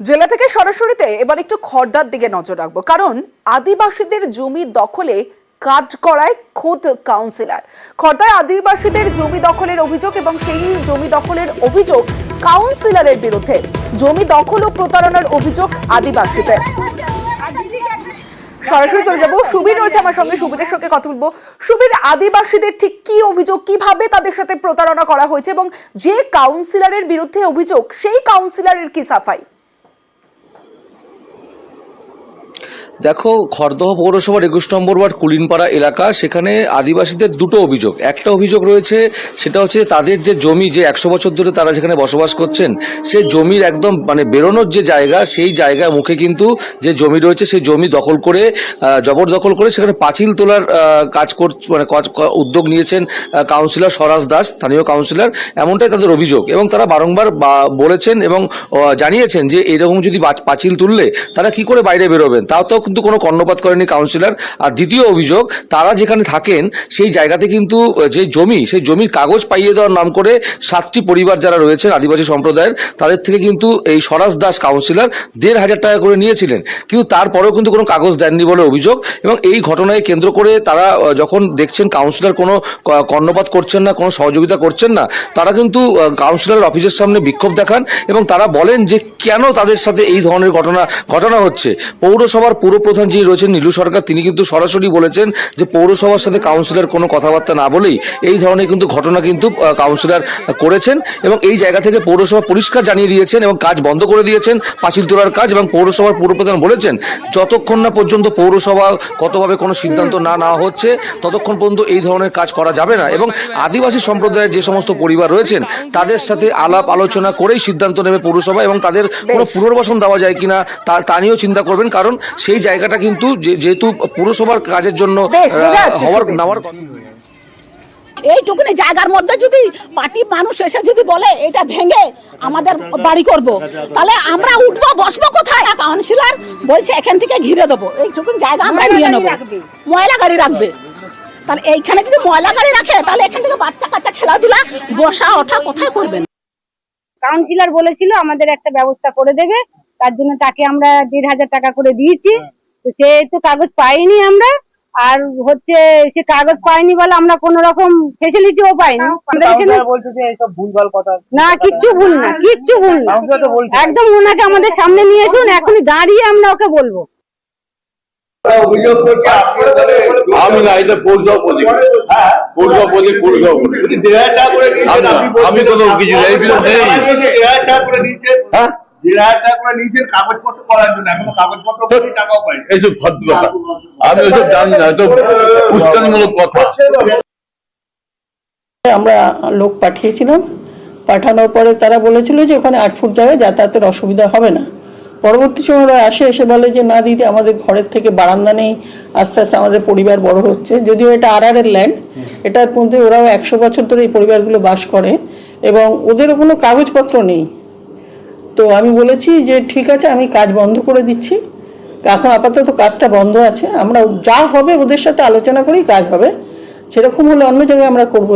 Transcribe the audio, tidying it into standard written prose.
জেলা থেকে সরাসরিতে এবার একটু খড়দার দিকে নজর রাখবো, কারণ আদিবাসীদের জমি দখলে কাজ করায় খোদ কাউন্সিলর। খড়দায় আদিবাসীদের জমি দখলের অভিযোগ এবং সেই জমি দখলের অভিযোগ কাউন্সিলরের বিরুদ্ধে। জমি দখল ও প্রতারণার অভিযোগ আদিবাসীদের। সরাসরি চলে যাবো, সুবীর রয়েছে আমার সঙ্গে, সুবীরের সঙ্গে কথা বলবো। সুবীর, আদিবাসীদের ঠিক কি অভিযোগ, কিভাবে তাদের সাথে প্রতারণা করা হয়েছে এবং যে কাউন্সিলরের বিরুদ্ধে অভিযোগ সেই কাউন্সিলরের কি সাফাই? দেখো, খড়দহ পৌরসভার 21 নম্বর ওয়ার্ড কুলিনপাড়া এলাকা, সেখানে আদিবাসীদের দুটো অভিযোগ। একটা অভিযোগ রয়েছে, সেটা হচ্ছে তাদের যে জমি, যে 100 বছর ধরে তারা যেখানে বসবাস করছেন, সেই জমির একদম বেরোনোর যে জায়গা, সেই জায়গা মুখে কিন্তু যে জমি রয়েছে, সেই জমি দখল করে, জবরদখল করে সেখানে পাঁচিল তোলার কাজ উদ্যোগ নিয়েছেন কাউন্সিলর স্বরাজ দাস, স্থানীয় কাউন্সিলর। এমনটাই তাদের অভিযোগ এবং তারা বারংবার বলেছেন এবং জানিয়েছেন যে এরকম যদি পাঁচিল তুললে তারা কি করে বাইরে বেরোবেন, তাও কিন্তু কোনো কর্ণপাত করেনি কাউন্সিলর। আর দ্বিতীয় অভিযোগ, তারা যেখানে থাকেন সেই জায়গাতে কিন্তু যে জমি, সেই জমির কাগজ পাইয়ে দেওয়ার নাম করে 7টি পরিবার যারা রয়েছেন আদিবাসী সম্প্রদায়ের, তাদের থেকে কিন্তু এই স্বরাজ দাস কাউন্সিলর 1,500 টাকা করে নিয়েছিলেন, কিন্তু তারপরেও কিন্তু কোনো কাগজ দেননি বলে অভিযোগ। এবং এই ঘটনায় কেন্দ্র করে তারা যখন দেখছেন কাউন্সিলর কোনো কর্ণপাত করছেন না, কোনো সহযোগিতা করছেন না, তারা কিন্তু কাউন্সিলর অফিসের সামনে বিক্ষোভ দেখান এবং তারা বলেন যে কেন তাদের সাথে এই ধরনের ঘটনা হচ্ছে। পৌরসভার পুরপ্রধান যিনি রয়েছেন নীলু সরকার, তিনি কিন্তু সরাসরি বলেছেন যে পৌরসভার সাথে কাউন্সিলর কোনো কথাবার্তা না বলেই এই ধরনের কিন্তু ঘটনা কিন্তু কাউন্সিলর করেছেন এবং এই জায়গা থেকে পৌরসভা পরিষ্কার জানিয়ে দিয়েছেন এবং কাজ বন্ধ করে দিয়েছেন, পাঁচিল তোলার কাজ। এবং পৌরসভার পুরপ্রধান বলেছেন যতক্ষণ না পর্যন্ত পৌরসভা কতভাবে কোনো সিদ্ধান্ত না নেওয়া হচ্ছে, ততক্ষণ পর্যন্ত এই ধরনের কাজ করা যাবে না। এবং আদিবাসী সম্প্রদায়ের যে সমস্ত পরিবার রয়েছেন তাদের সাথে আলাপ আলোচনা করেই সিদ্ধান্ত নেবে পৌরসভা এবং তাদের কোনো পুনর্বাসন দেওয়া যায় কিনা তা নিয়েও চিন্তা করবেন, কারণ সেই জায়গাটা কিন্তু যেহেতু পুরসভার কাজের জন্য নেওয়ার এইটুকুনি জায়গার মধ্যে যদি পার্টি মানুষ এসে যদি বলে এটা ভেঙে আমাদের বাড়ি করব, তাহলে আমরা উঠবো, বসবো কোথায়? কাউন্সিলর বলছে এখান থেকে ঘিরে দেবো, এইটুকুনি জায়গা আমরা নিয়ে নেবো, ময়লা গাড়ি রাখবে। তাহলে এইখানে যদি ময়লা গাড়ি রাখে, তাহলে এখান থেকে বাচ্চা কাচ্চা খেলাধুলা, বসা ওঠা কোথায় করবেন? কাউন্সিলর বলেছিল আমাদের একটা ব্যবস্থা করে দেবে, তার জন্য তাকে আমরা 1,500 টাকা করে দিয়েছি। তো সে তো কাগজ পাইনি আমরা, আর হচ্ছে সে কাগজ পাইনি বলে আমরা কোন রকম ফেসিলিটিও পাইনি। না, কিচ্ছু ভুল না, কিচ্ছু ভুল না, একদম ওনাকে আমাদের সামনে নিয়ে আসুন, এখনই দাঁড়িয়ে আমরা ওকে বলবো। আমি না, এটা পৌরসভাপতি, আমি কোনো কিছু নেই। এইসব ফালতু কথা, আমি ওইসব জানি না, তো উস্কানিমূলক কথা। আমরা লোক পাঠিয়েছিলাম, পাঠানোর পরে তারা বলেছিল যে ওখানে 8 ফুট জায়গায় যাতায়াতের অসুবিধা হবে না। পরবর্তী সময় ওরা এসে বলে যে না দিদি, আমাদের ঘরের থেকে বারান্দা নেই, আস্তে আস্তে আমাদের পরিবার বড় হচ্ছে। যদিও এটা আরআরের ল্যান্ড, এটার মধ্যে ওরাও 100 বছর ধরে এই পরিবারগুলো বাস করে এবং ওদেরও কোনো কাগজপত্র নেই। তো আমি বলেছি যে ঠিক আছে, আমি কাজ বন্ধ করে দিচ্ছি, এখন আপাতত কাজটা বন্ধ আছে, আমরা যা হবে ওদের সাথে আলোচনা করেই কাজ হবে, সেরকম হলে অন্য জায়গায় আমরা করবো।